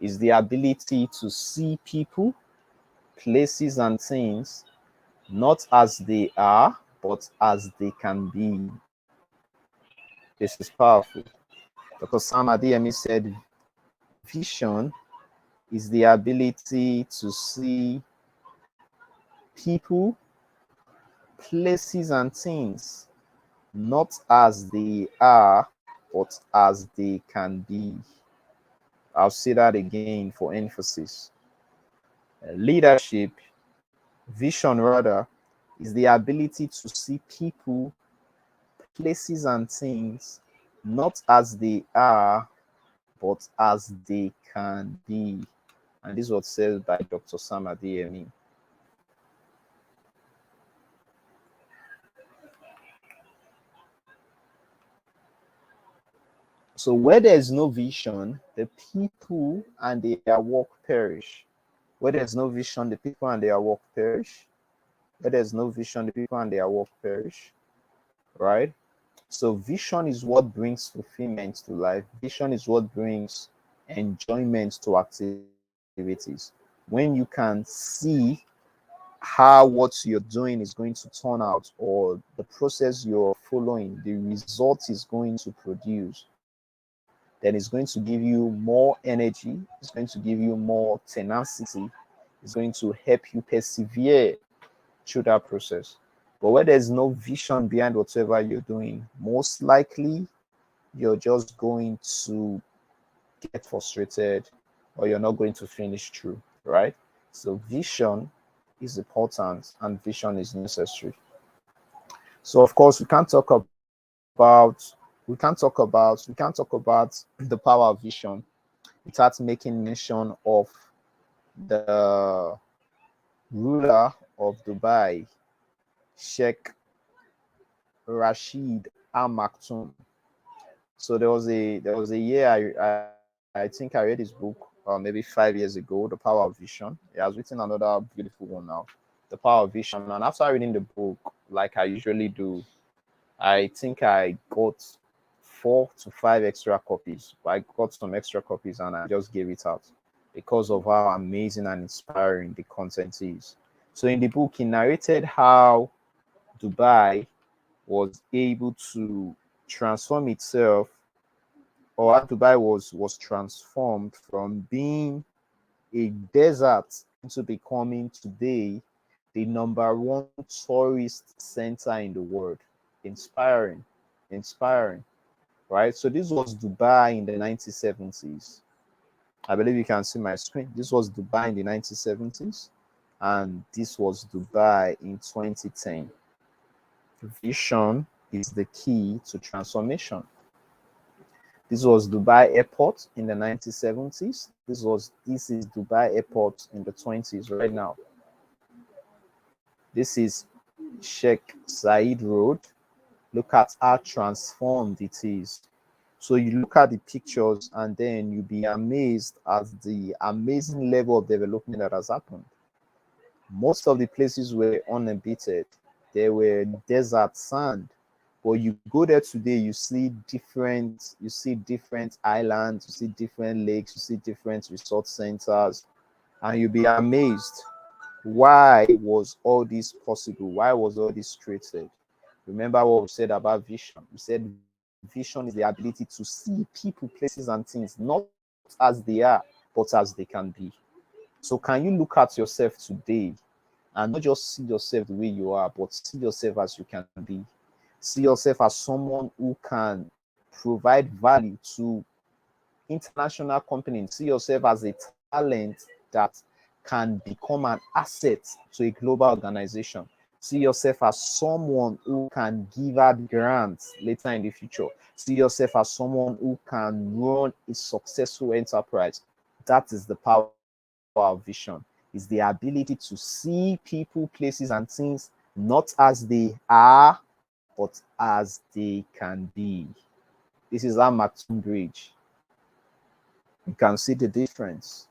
is the ability to see people, places, and things not as they are, but as they can be. This is powerful. Dr. Sam Adeyemi said, vision is the ability to see people, places, and things not as they are, but as they can be. I'll say that again for emphasis. Leadership, vision rather, is the ability to see people, places, and things not as they are, but as they can be. And this was said by Dr. Sam Adeyemi. So where there is no vision, the people and their work perish. Where there's no vision, the people and their work perish. Where there's no vision, the people and their work perish. Right? So vision is what brings fulfillment to life. Vision is what brings enjoyment to activities. When you can see how what you're doing is going to turn out, or the process you're following, the result is going to produce, then it's going to give you more energy, it's going to give you more tenacity, it's going to help you persevere through that process. But where there's no vision behind whatever you're doing, most likely you're just going to get frustrated, or you're not going to finish through, right? So vision is important and vision is necessary. So of course we can't talk about the power of vision without making mention of the ruler of Dubai, Sheikh Rashid Al Maktoum. So there was a year I think I read his book maybe 5 years ago, The Power of Vision. He has written another beautiful one now, The Power of Vision. And after reading the book, like I usually do, I think I got 4 to 5 extra copies. I got some extra copies and I just gave it out because of how amazing and inspiring the content is. So in the book, he narrated how Dubai was able to transform itself, or how Dubai was transformed from being a desert into becoming today the #1 tourist center in the world. Inspiring, inspiring, right? So this was Dubai in the 1970s. I believe you can see my screen. This was Dubai in the 1970s, and this was Dubai in 2010. Vision is the key to transformation. This was Dubai Airport in the 1970s. This is Dubai Airport in the 20s right now. This is Sheikh Zayed Road. Look at how transformed it is. So you look at the pictures and then you'll be amazed at the amazing level of development that has happened. Most of the places were uninhabited. There were desert sand. But you go there today, you see different islands, you see different lakes, you see different resort centers, and you'll be amazed. Why was all this possible? Why was all this created? Remember what we said about vision. We said vision is the ability to see people, places, and things not as they are, but as they can be. So can you look at yourself today and not just see yourself the way you are, but see yourself as you can be? See yourself as someone who can provide value to international companies. See yourself as a talent that can become an asset to a global organization. See yourself as someone who can give out grants later in the future. See yourself as someone who can run a successful enterprise. That is the power of vision. Is the ability to see people, places, and things not as they are, but as they can be. This is our Matun Bridge. You can see the difference,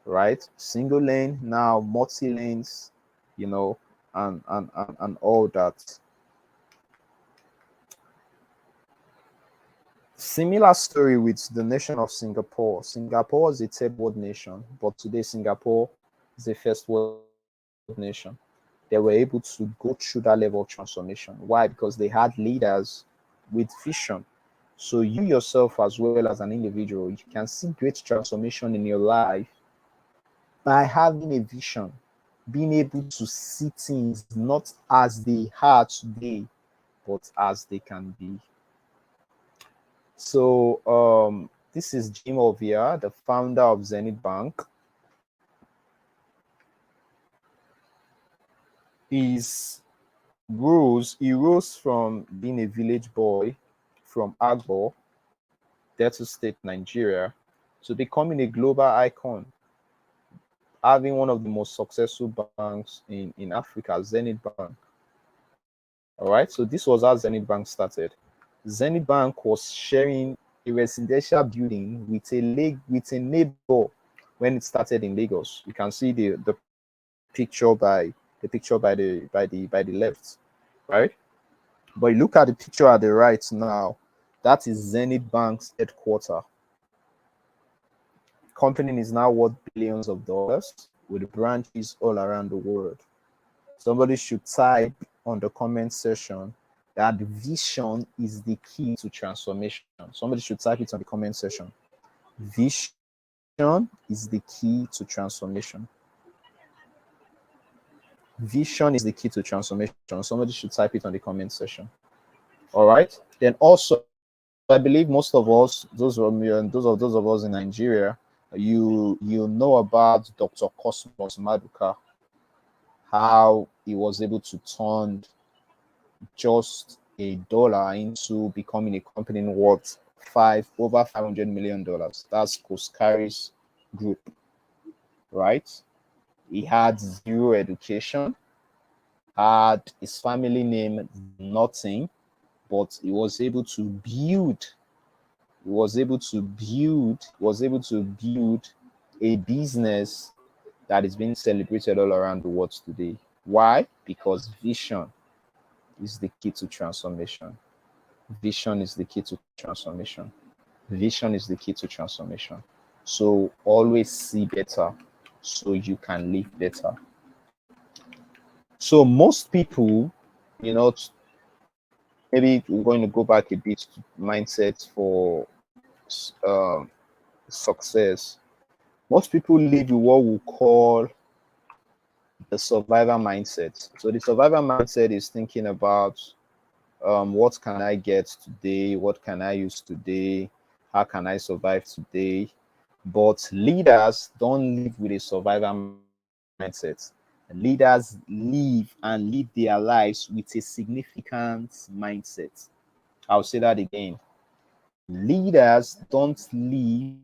right? Single lane, now multi lanes, you know, and all that. Similar story with the nation of Singapore. Singapore is a third world nation, but today Singapore is a first world nation. They were able to go through that level of transformation. Why? Because they had leaders with vision. So you yourself, as well as an individual, you can see great transformation in your life by having a vision, being able to see things not as they are today, but as they can be. So this is Jim Ovia, the founder of Zenith Bank. He rose from being a village boy from Agbo, Delta State, Nigeria, to becoming a global icon, having one of the most successful banks in Africa, Zenith Bank. All right, so this was how Zenith Bank started. Zenith Bank was sharing a residential building with a neighbor when it started in Lagos. You can see the picture by the left, right? But you look at the picture at the right now, that is Zenith Bank's headquarters. Company is now worth billions of dollars with branches all around the world. Somebody should type on the comment section that vision is the key to transformation. Somebody should type it on the comment section. Vision is the key to transformation. Vision is the key to transformation. Somebody should type it on the comment section. All right. Then also, I believe most of us, those of us in Nigeria, you know about Dr. Cosmos Maduka, how he was able to turn just $1 into becoming a company worth over $500 million. That's Koskari's group, right? He had zero education, had his family name nothing, but he was able to build a business that is being celebrated all around the world today. Why? Because vision is the key to transformation. Vision is the key to transformation. Vision is the key to transformation. So always see better so you can live better. So most people, you know, maybe we're going to go back a bit to mindset for um, success. Most people live with what we call the survivor mindset. So the survivor mindset is thinking about what can I get today? What can I use today? How can I survive today? But leaders don't live with a survivor mindset. Leaders live and live their lives with a significant mindset. I'll say that again. Leaders don't live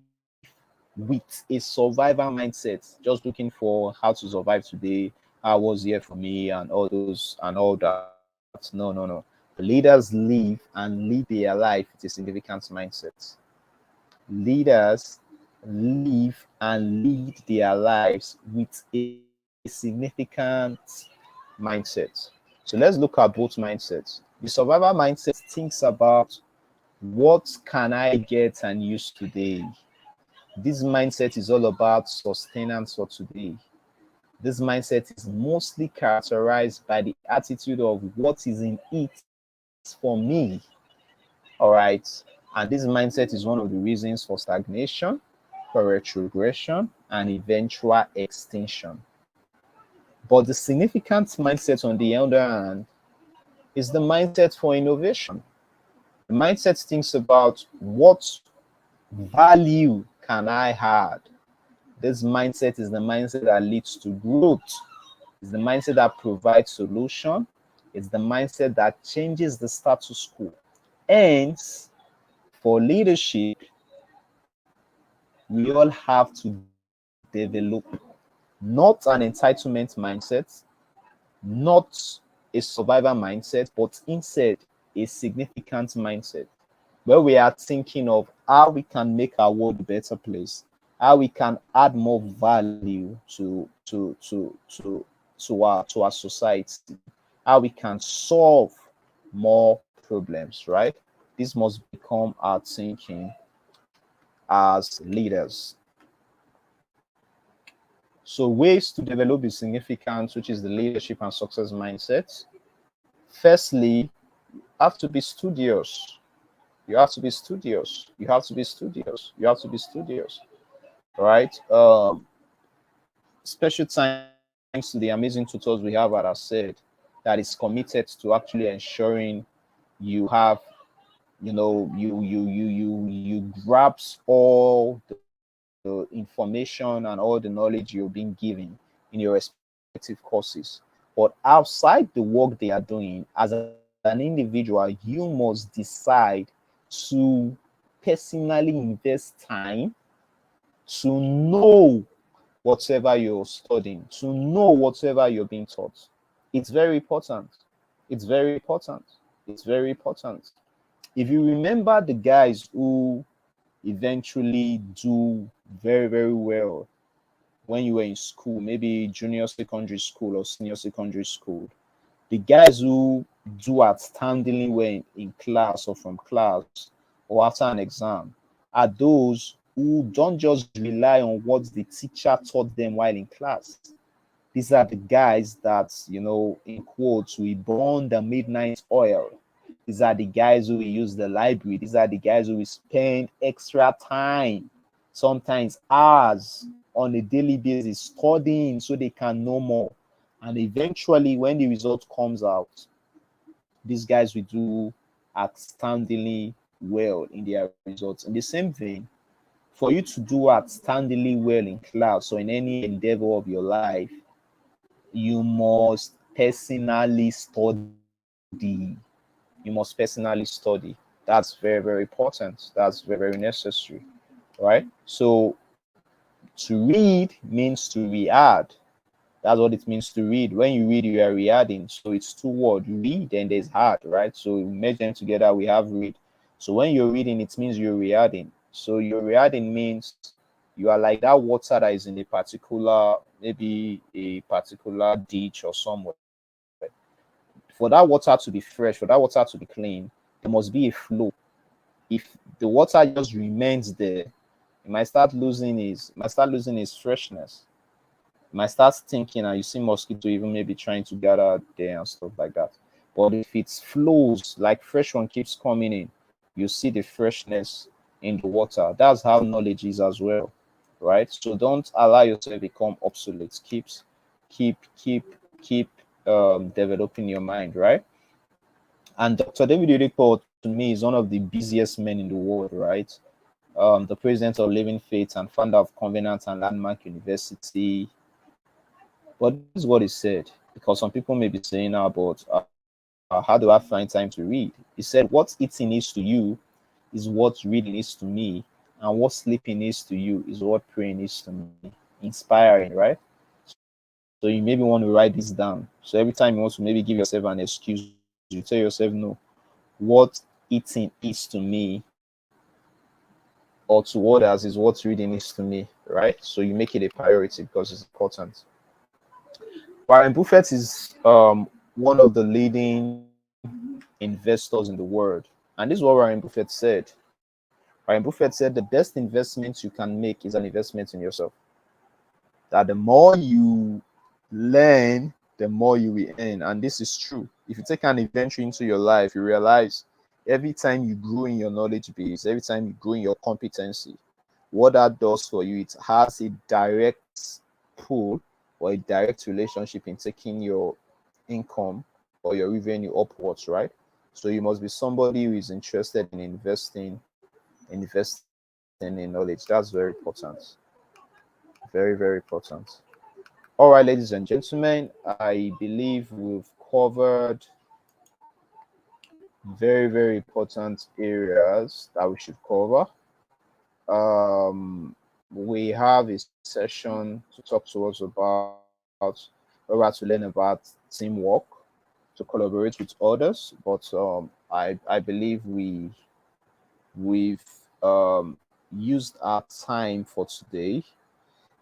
with a survivor mindset, just looking for how to survive today, how was here for me, and all those and all that. No, no, no. Leaders live and live their life with a significant mindset. Leaders live and lead their lives with a significant mindset. So let's look at both mindsets. The survivor mindset thinks about what can I get and use today. This mindset is all about sustenance for today. This mindset is mostly characterized by the attitude of what is in it for me. All right. And this mindset is one of the reasons for stagnation, for retrogression, and eventual extinction. But the significant mindset, on the other hand, is the mindset for innovation. The mindset thinks about what value can I add. This mindset is the mindset that leads to growth. It's the mindset that provides solution. It's the mindset that changes the status quo. Hence, for leadership, we all have to develop not an entitlement mindset, not a survivor mindset, but instead a significant mindset where we are thinking of how we can make our world a better place, how we can add more value to our society, how we can solve more problems, right? This must become our thinking as leaders. So ways to develop the significance, which is the leadership and success mindset. Firstly, have to be studious. You have to be studious. You have to be studious. You have to be studious. Right? Special thanks to the amazing tutors we have at AHSED that is committed to actually ensuring you have, you grasp all the information and all the knowledge you're being given in your respective courses. But outside the work they are doing, as an individual, you must decide to personally invest time to know whatever you're studying, to know whatever you're being taught. It's very important. It's very important. It's very important. If you remember the guys who eventually do very, very well when you were in school, maybe junior secondary school or senior secondary school, the guys who do outstandingly well in class or from class or after an exam are those who don't just rely on what the teacher taught them while in class. These are the guys that, in quotes, we burn the midnight oil. These are the guys who we use the library. These are the guys who we spend extra time, sometimes hours on a daily basis, studying so they can know more. And eventually, when the result comes out, these guys will do outstandingly well in their results. In the same vein, for you to do outstandingly well in class or in any endeavor of your life, you must personally study. You must personally study. That's very, very important. That's very, very necessary. Right? So to read means to re-add. That's what it means to read. When you read, you are re-adding. So it's two words, read and there's add, right? So we merge them together, we have read. So when you're reading, it means you're re-adding. So your re-adding means you are like that water that is in a particular, maybe a particular ditch or somewhere. For that water to be fresh, for that water to be clean, must be a flow. If the water just remains there, it might start losing its freshness. It might start stinking, and you see mosquito even maybe trying to gather there and stuff like that. But if it flows, like fresh one keeps coming in, you see the freshness in the water. That's how knowledge is as well, right? So don't allow yourself become obsolete. Keep, keep, keep developing your mind, right? And Dr. David Udiko, to me, is one of the busiest men in the world, right? The president of Living Faith and founder of Covenant and Landmark University. But this is what he said, because some people may be saying, but how do I find time to read? He said, what eating is to you is what reading is to me, and what sleeping is to you is what praying is to me. Inspiring, right? So you maybe want to write this down. So every time you want to maybe give yourself an excuse, you tell yourself, no, what eating is to me or to others is what reading is to me, right? So you make it a priority because it's important. Warren Buffett is one of the leading investors in the world. And this is what Warren Buffett said. Warren Buffett said the best investment you can make is an investment in yourself. That the more you learn, the more you will earn. And this is true. If you take an inventory into your life, you realize every time you grow in your knowledge base, every time you grow in your competency, what that does for you, it has a direct pull or a direct relationship in taking your income or your revenue upwards, right? So you must be somebody who is interested in investing in knowledge. That's very important. Very, very important. All right, ladies and gentlemen, I believe we've covered very, very important areas that we should cover. We have a session to talk to us about where we have to learn about teamwork to collaborate with others. But I believe we've used our time for today.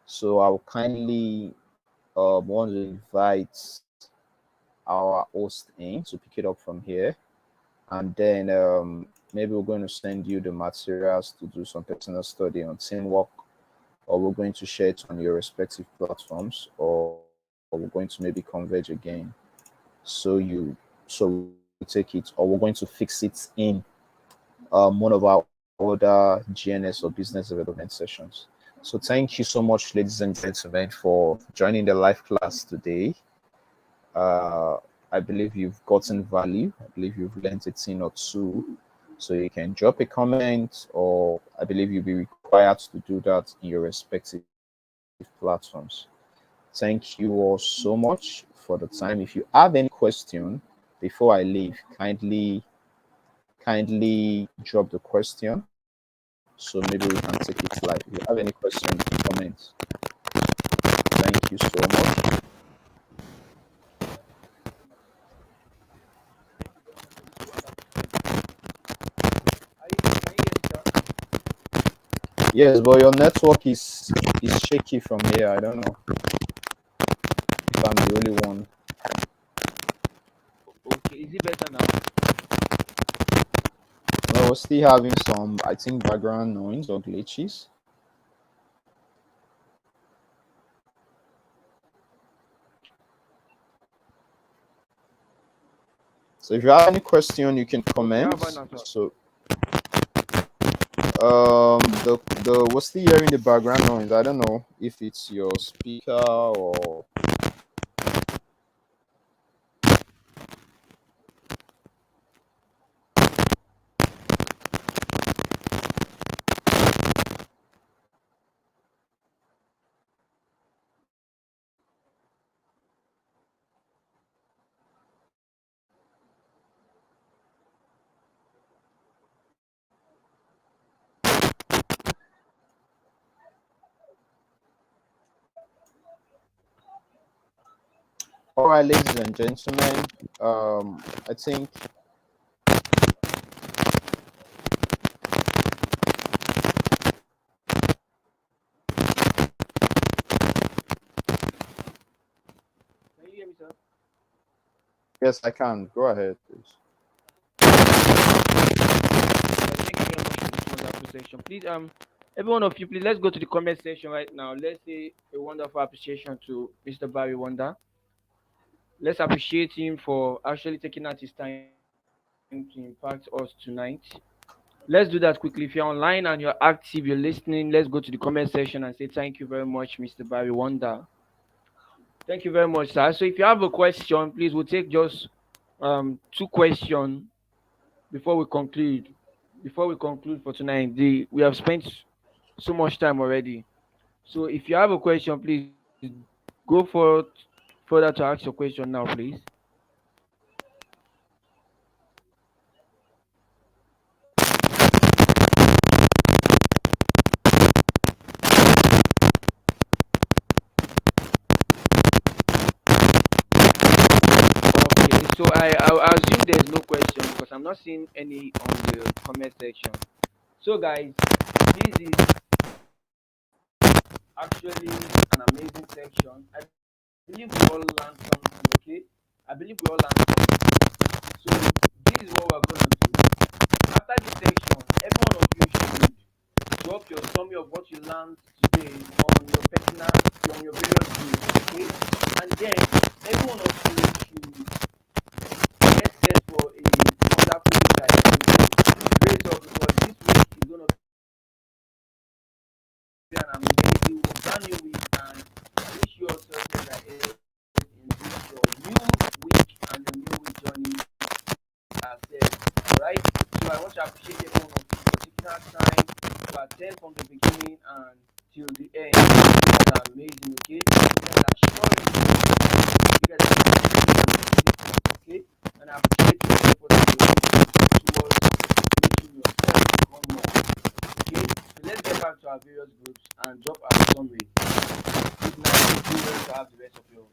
So I'll kindly want to invite our host in to pick it up from here, and then maybe we're going to send you the materials to do some personal study on teamwork, or we're going to share it on your respective platforms, or we're going to maybe converge again. So we take it, or we're going to fix it in one of our other GNS or business development sessions. So thank you so much, ladies and gentlemen, for joining the live class today. I believe you've gotten value. I believe you've learned a thing or two. So you can drop a comment, or I believe you'll be required to do that in your respective platforms. Thank you all so much for the time. If you have any question before I leave, kindly drop the question so maybe we can take it live. If you have any question, comment. Thank you so much. Can you hear me, sir? Yes, but your network is shaky from here. I don't know if I'm the only one. Okay, is it better now? No, we're still having some, I think, background noise or glitches. So if you have any question, you can Okay, how about comment. now, sir? So the we're still hearing the background noise. I don't know if it's your speaker or all right, ladies and gentlemen. I think Can you hear me, sir? yes, I can. Go ahead, please. section. Please, every one of you, please let's go to the comment section right now. Let's say a wonderful appreciation to Mr. Barry Wonder. Let's appreciate him for actually taking out his time to impact us tonight. Let's do that quickly. If you're online and you're active, you're listening, let's go to the comment section and say thank you very much, Mr. Barry Wonder. Thank you very much, sir. So if you have a question, please we'll take just two questions before we conclude. Before we conclude for tonight, we have spent so much time already. So if you have a question, please go for further to ask your question now, please. Okay, so I assume there's no question because I'm not seeing any on the comment section. So guys, this is actually an amazing section. I believe we all learned something, okay? I believe we all learned something. So this is what we're gonna do. After this section, every one of you should drop your summary of what you learned today on your personal, on your various groups, okay? And then every one of you should get set for a wonderful week ahead. Grace up because this week is gonna be an amazing brand new week and wish you all success ahead in this your new week and your new week journey with ourselves. Alright? So I want to appreciate every one of you for taking our time to attend from the beginning and till the end. You guys are amazing, okay? You guys are showing you guys are amazing, okay? And I appreciate your effort and your towards making yourself become more. Okay? So let's get back to our various groups and drop our summary. Good night. Thank you to have the rest of your